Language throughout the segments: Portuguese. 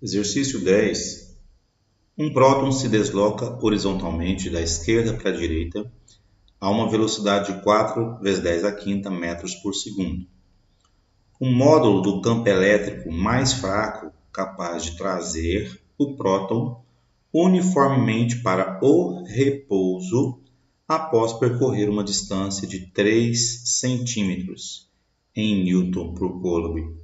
Exercício 10. Um próton se desloca horizontalmente da esquerda para a direita a uma velocidade de 4 vezes 10 a quinta metros por segundo. O módulo do campo elétrico mais fraco capaz de trazer o próton uniformemente para o repouso após percorrer uma distância de 3 centímetros em Newton por Coulomb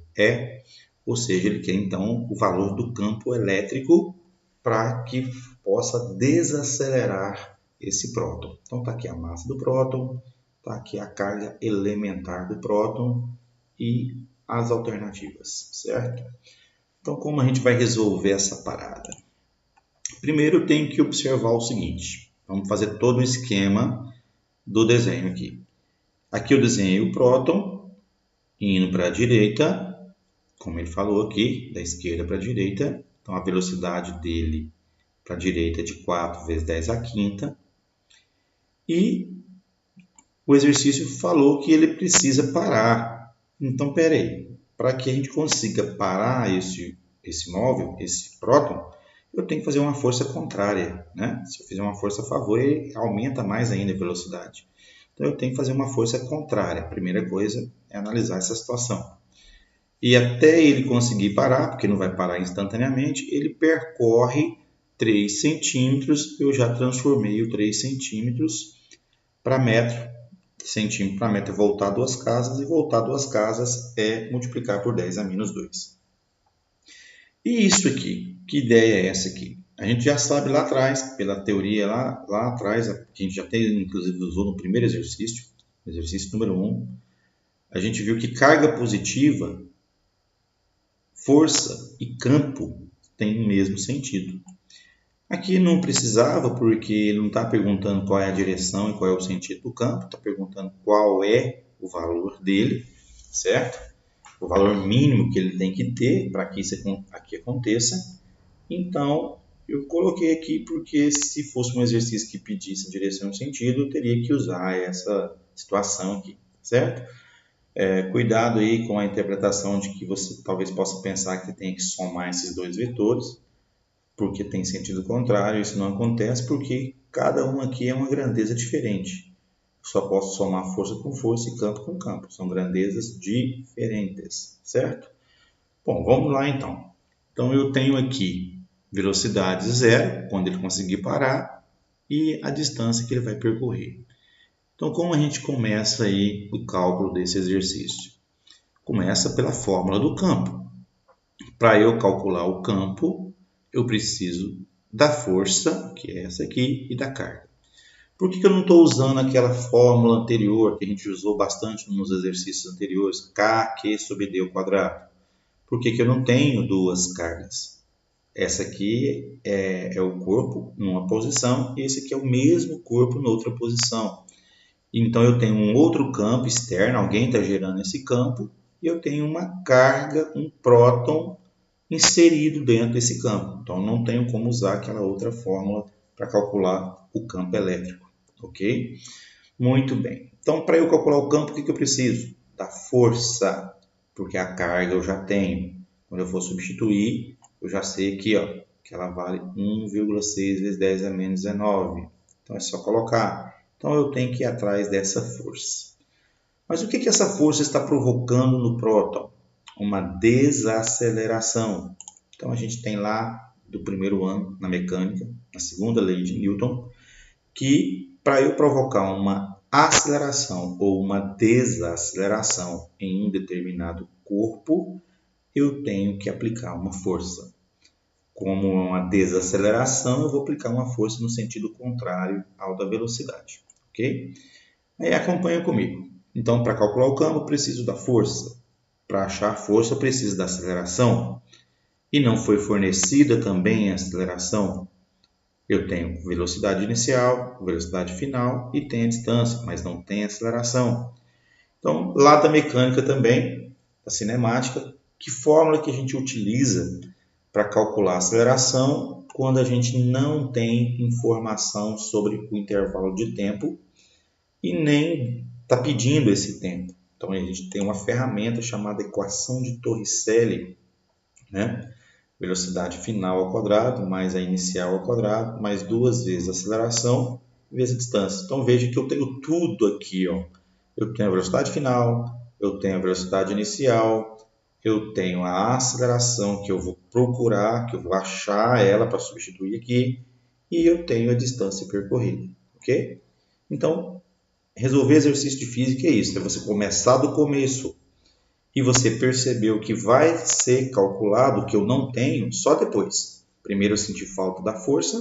ou seja, ele quer então o valor do campo elétrico para que possa desacelerar esse próton. Então está aqui a massa do próton, está aqui a carga elementar do próton e as alternativas, certo? Então como a gente vai resolver essa parada? Primeiro eu tenho que observar o seguinte, vamos fazer todo o esquema do desenho aqui. Aqui eu desenhei o próton indo para a direita, como ele falou aqui, da esquerda para a direita. Então a velocidade dele para a direita é de 4 vezes 10 a quinta. E o exercício falou que ele precisa parar. Então, peraí, para que a gente consiga parar esse móvel, esse próton, eu tenho que fazer uma força contrária, né? Se eu fizer uma força a favor, ele aumenta mais ainda a velocidade. Então, eu tenho que fazer uma força contrária. A primeira coisa é analisar essa situação. E até ele conseguir parar, porque não vai parar instantaneamente, ele percorre 3 centímetros. Eu já transformei o 3 centímetros para metro. Centímetro para metro é voltar 2 casas, e voltar 2 casas é multiplicar por 10 a menos 2. E isso aqui, que ideia é essa aqui? A gente já sabe lá atrás, pela teoria lá atrás, que a gente já tem, inclusive usou no primeiro exercício, exercício número 1, a gente viu que carga positiva, força e campo têm o mesmo sentido. Aqui não precisava, porque ele não está perguntando qual é a direção e qual é o sentido do campo, está perguntando qual é o valor dele, certo? O valor mínimo que ele tem que ter para que isso aqui aconteça. Então, eu coloquei aqui porque se fosse um exercício que pedisse direção e sentido, eu teria que usar essa situação aqui, certo? Cuidado aí com a interpretação de que você talvez possa pensar que tem que somar esses dois vetores, porque tem sentido contrário. Isso não acontece porque cada um aqui é uma grandeza diferente. Só posso somar força com força e campo com campo. São grandezas diferentes, certo? Bom, vamos lá então. Então eu tenho aqui velocidade zero, quando ele conseguir parar, e a distância que ele vai percorrer. Então como a gente começa aí o cálculo desse exercício? Começa pela fórmula do campo. Para eu calcular o campo, eu preciso da força, que é essa aqui, e da carga. Por que eu não estou usando aquela fórmula anterior que a gente usou bastante nos exercícios anteriores, Kq sobre d ao quadrado? Por que eu não tenho duas cargas? Essa aqui é o corpo numa posição, e esse aqui é o mesmo corpo noutra posição. Então eu tenho um outro campo externo, alguém está gerando esse campo, e eu tenho uma carga, um próton inserido dentro desse campo. Então não tenho como usar aquela outra fórmula para calcular o campo elétrico, ok? Muito bem. Então para eu calcular o campo, o que eu preciso? Da força, porque a carga eu já tenho. Quando eu for substituir, eu já sei aqui, ó, que ela vale 1,6 vezes 10 a menos 19. Então é só colocar. Então eu tenho que ir atrás dessa força. Mas o que essa força está provocando no próton? Uma desaceleração. Então a gente tem lá do primeiro ano na mecânica, a segunda lei de Newton, que para eu provocar uma aceleração ou uma desaceleração em um determinado corpo, eu tenho que aplicar uma força. Como uma desaceleração, eu vou aplicar uma força no sentido contrário ao da velocidade, ok? Aí acompanha comigo. Então, para calcular o campo, eu preciso da força. Para achar a força, eu preciso da aceleração. E não foi fornecida também a aceleração. Eu tenho velocidade inicial, velocidade final e tenho a distância, mas não tem aceleração. Então, lá da mecânica também, da cinemática, que fórmula que a gente utiliza para calcular a aceleração quando a gente não tem informação sobre o intervalo de tempo e nem está pedindo esse tempo. Então a gente tem uma ferramenta chamada equação de Torricelli, né? velocidade final ao quadrado, mais a inicial ao quadrado, mais 2 vezes a aceleração, vezes a distância. Então, veja que eu tenho tudo aqui, ó. Eu tenho a velocidade final, eu tenho a velocidade inicial, eu tenho a aceleração que eu vou procurar, que eu vou achar ela para substituir aqui, e eu tenho a distância percorrida, ok? Então, resolver exercício de física é isso, é você começar do começo e você percebeu que vai ser calculado, que eu não tenho, só depois. Primeiro eu senti falta da força,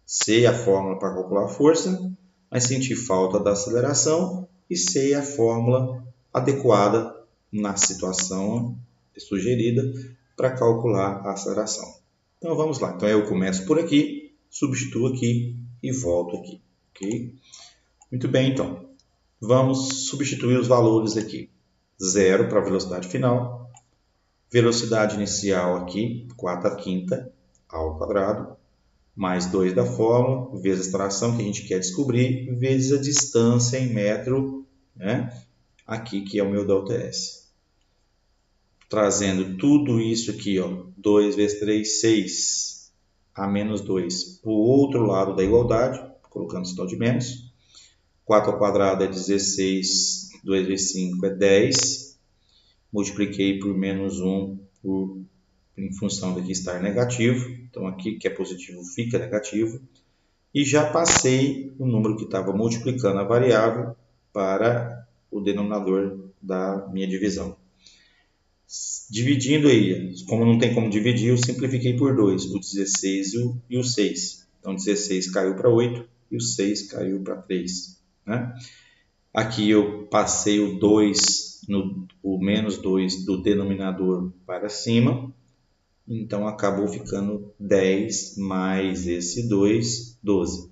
sei a fórmula para calcular a força, mas senti falta da aceleração e sei a fórmula adequada na situação sugerida para calcular a aceleração. Então vamos lá. Então eu começo por aqui, substituo aqui e volto aqui. Ok? Muito bem, então. Vamos substituir os valores aqui. 0 para a velocidade final, velocidade inicial aqui, 4/5 ao quadrado, mais 2 da fórmula, vezes a aceleração que a gente quer descobrir, vezes a distância em metro, né? Aqui que é o meu ΔS. Trazendo tudo isso aqui, ó, 2 vezes 3, 6, a menos 2, para o outro lado da igualdade, colocando sinal de menos. 4 ao quadrado é 16, 2 vezes 5 é 10. Multipliquei por menos 1 em função daqui estar negativo. Então, aqui que é positivo fica negativo. E já passei o número que estava multiplicando a variável para o denominador da minha divisão. Dividindo aí, como não tem como dividir, eu simplifiquei por 2, o 16 e o 6. Então, 16 caiu para 8 e o 6 caiu para 3. Né? Aqui eu passei o 2, o menos 2 do denominador para cima. Então, acabou ficando 10 mais esse 2, 12.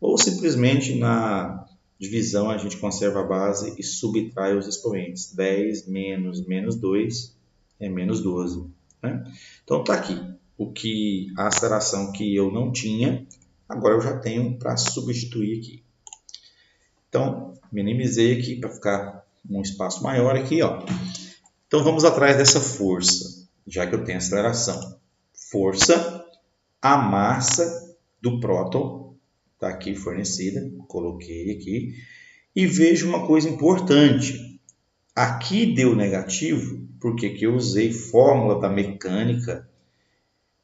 Ou simplesmente na divisão a gente conserva a base e subtrai os expoentes. 10 menos menos 2 é menos 12. Né? Então, está aqui a aceleração que eu não tinha, agora eu já tenho para substituir aqui. Então, minimizei aqui para ficar um espaço maior aqui, ó. Então, vamos atrás dessa força, já que eu tenho aceleração. Força, a massa do próton, está aqui fornecida, coloquei aqui. E vejo uma coisa importante. Aqui deu negativo, porque aqui eu usei fórmula da mecânica,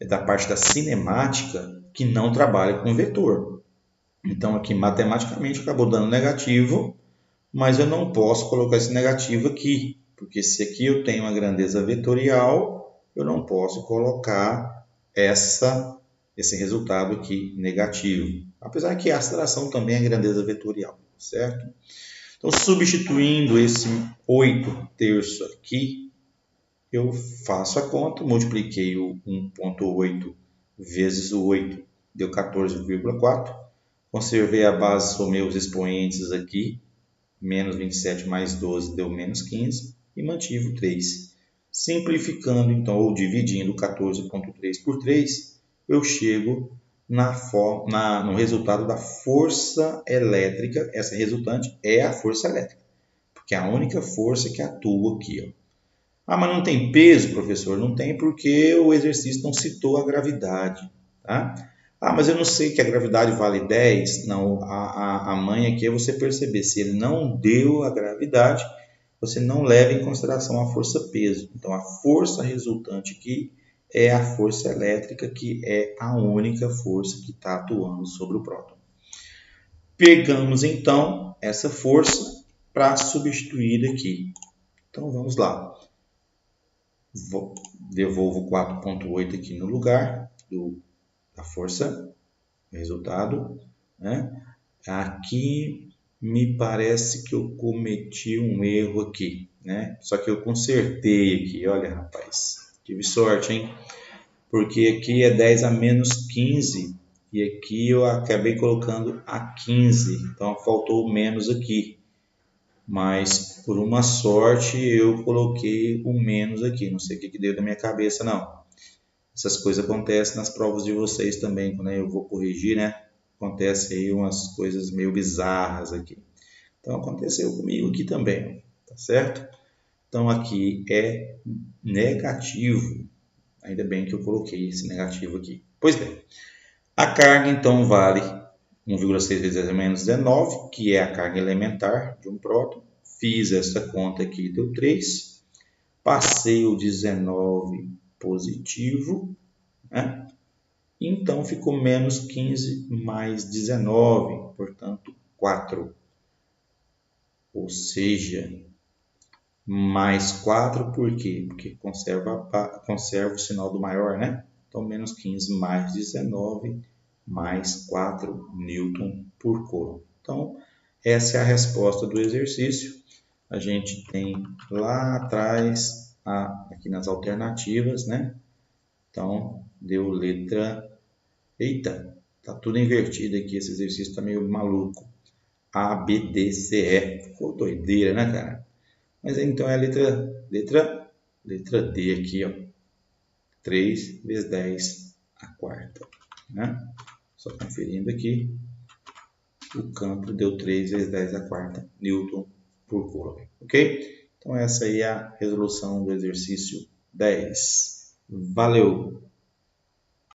da parte da cinemática, que não trabalha com vetor. Então, aqui matematicamente acabou dando negativo, mas eu não posso colocar esse negativo aqui, porque se aqui eu tenho uma grandeza vetorial, eu não posso colocar esse resultado aqui negativo. Apesar que a aceleração também é grandeza vetorial, certo? Então, substituindo esse 8/3 aqui, eu faço a conta, multipliquei o 1,8 vezes o 8, deu 14,4. Conservei a base, somei os expoentes aqui, menos 27 mais 12 deu menos 15, e mantive o 3. Simplificando, então, ou dividindo 14,3 por 3, eu chego no resultado da força elétrica. Essa resultante é a força elétrica, porque é a única força que atua aqui. Ó. Ah, mas não tem peso, professor? Não tem porque o exercício não citou a gravidade. Tá? Ah, mas eu não sei que a gravidade vale 10. Não, a mãe aqui é você perceber. Se ele não deu a gravidade, você não leva em consideração a força-peso. Então, a força resultante aqui é a força elétrica, que é a única força que está atuando sobre o próton. Pegamos, então, essa força para substituir aqui. Então, vamos lá. Devolvo 4,8 aqui no lugar da força, resultado. Né? Aqui me parece que eu cometi um erro aqui, né? Só que eu consertei aqui, olha rapaz, tive sorte, hein? Porque aqui é 10 a menos 15 e aqui eu acabei colocando a 15, então faltou o menos aqui. Mas por uma sorte eu coloquei o menos aqui, não sei o que deu na minha cabeça não. Essas coisas acontecem nas provas de vocês também, quando eu vou corrigir, né? Acontece aí umas coisas meio bizarras aqui. Então, aconteceu comigo aqui também, tá certo? Então, aqui é negativo. Ainda bem que eu coloquei esse negativo aqui. Pois bem, a carga então vale 1,6 vezes 10 a menos 19, que é a carga elementar de um próton. Fiz essa conta aqui, deu 3. Passei o 19 positivo, né? Então ficou menos 15 mais 19, portanto 4. Ou seja, mais 4 por quê? Porque conserva o sinal do maior, né? Então menos 15 mais 19 mais 4 Newton por coulomb. Então essa é a resposta do exercício. A gente tem lá atrás, aqui nas alternativas, né? Então deu letra... Eita, tá tudo invertido aqui, esse exercício tá meio maluco. A, B, D, C, E. Ficou doideira, né, cara? Mas então é a letra D aqui, ó. 3 vezes 10 a quarta, né? Só conferindo aqui. O campo deu 3 vezes 10 a quarta Newton por coulomb, ok? Então essa aí é a resolução do exercício 10. Valeu!